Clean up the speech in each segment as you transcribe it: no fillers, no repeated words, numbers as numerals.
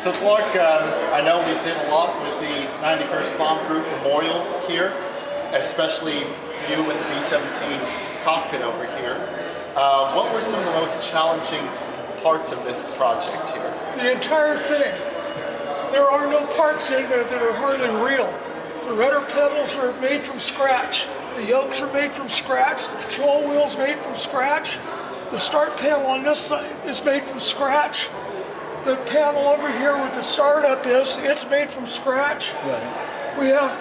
So Clark, I know we did a lot with the 91st Bomb Group Memorial here, especially you with the B-17 cockpit over here. What were some of the most challenging parts of this project here? The entire thing. There are no parts in there that are hardly real. The rudder pedals are made from scratch. The yokes are made from scratch. The control wheel's made from scratch. The start panel on this side is made from scratch. The panel over here where the startup is, it's made from scratch. Right. We have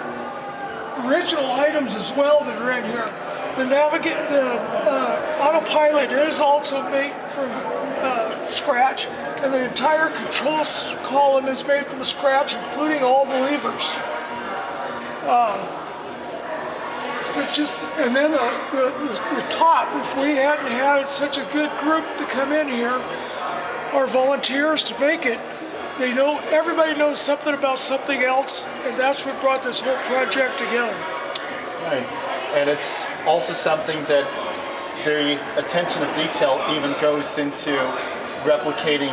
original items as well that are in here. The autopilot is also made from scratch, and the entire controls column is made from scratch, including all the levers. It's just, and then the top, if we hadn't had such a good group to come in here, our volunteers to make it, they know, everybody knows something about something else, and that's what brought this whole project together. Right, and it's also something that the attention of detail even goes into replicating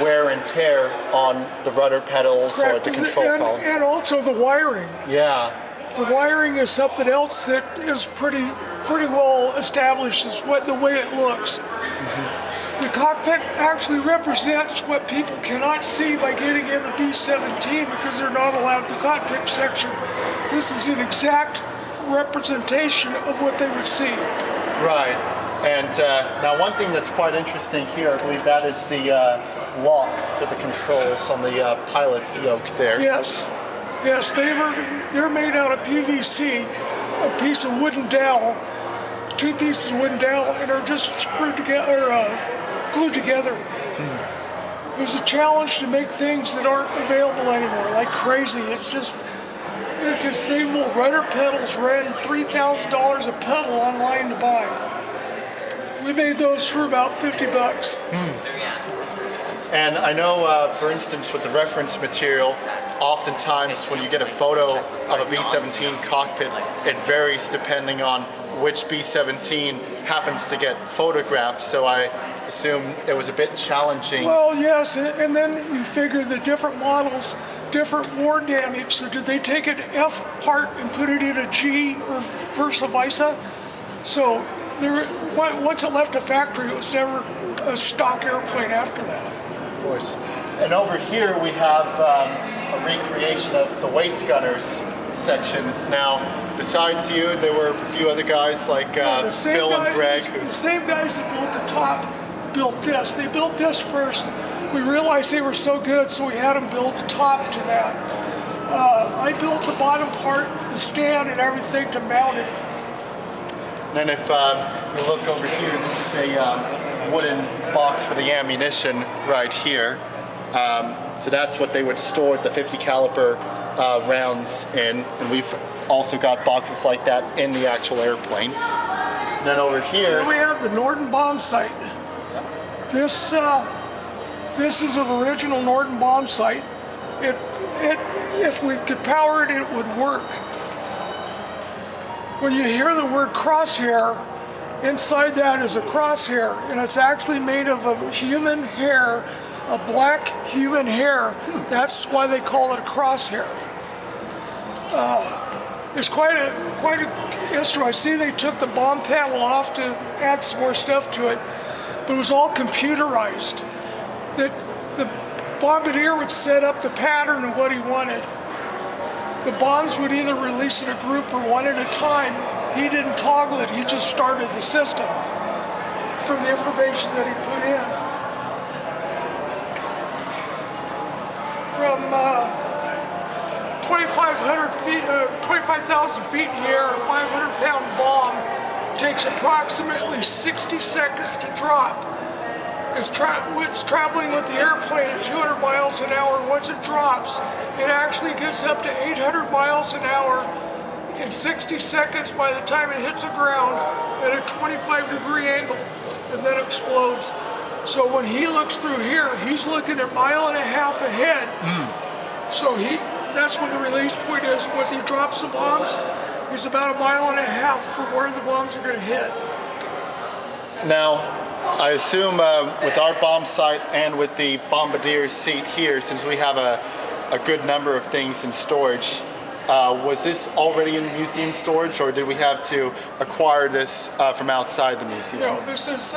wear and tear on the rudder pedals. Correct. Or the control column. And also the wiring. Yeah. The wiring is something else that is pretty well established as the way it looks. Mm-hmm. The cockpit actually represents what people cannot see by getting in the B-17 because they're not allowed the cockpit section. This is an exact representation of what they would see. Right. And now one thing that's quite interesting here, I believe that is the lock for the controls on the pilot's yoke there. Yes. Yes, they're made out of PVC, a piece of wooden dowel, two pieces of wooden dowel, and are just screwed together, glued together. It was a challenge to make things that aren't available anymore, like crazy. It's just inconceivable. Rudder pedals ran $3,000 a pedal online to buy. We made those for about 50 bucks. And I know, for instance, with the reference material, oftentimes when you get a photo of a B-17 cockpit, it varies depending on which B-17 happens to get photographed. So I assume it was a bit challenging. Well, yes, and then you figure the different models, different war damage. So did they take an F part and put it in a G or vice versa? So once it left the factory, it was never a stock airplane after that. Of course. And over here we have a recreation of the waist gunners section. Now, besides you, there were a few other guys like Phil and Greg. The same guys that built the top built this. They built this first. We realized they were so good, so we had them build the top to that. I built the bottom part, the stand and everything to mount it. And then if you look over here, this is a wooden box for the ammunition right here. So that's what they would store the 50 caliber rounds in. And we've also got boxes like that in the actual airplane. And then over here, we have the Norden bomb sight. Yep. This is an original Norden bomb sight. If we could power it, it would work. When you hear the word crosshair, inside that is a crosshair, and it's actually made of a human hair, a black human hair. That's why they call it a crosshair. It's quite a instrument. I see they took the bomb panel off to add some more stuff to it, but it was all computerized. The bombardier would set up the pattern of what he wanted. The bombs would either release in a group or one at a time. He didn't toggle it, he just started the system from the information that he put in. From 25,000 feet in the air, a 500-pound bomb takes approximately 60 seconds to drop. It's traveling with the airplane at 200 miles an hour. Once it drops, it actually gets up to 800 miles an hour in 60 seconds by the time it hits the ground at a 25-degree angle, and then explodes. So when he looks through here, he's looking a mile and a half ahead. So that's when the release point is. Once he drops the bombs, he's about a mile and a half from where the bombs are going to hit. Now, I assume with our bomb sight and with the Bombardier seat here, since we have a good number of things in storage, was this already in museum storage, or did we have to acquire this from outside the museum? No, this is,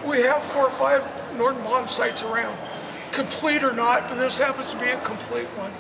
we have 4 or 5 Norton bomb sites around. Complete or not, but this happens to be a complete one.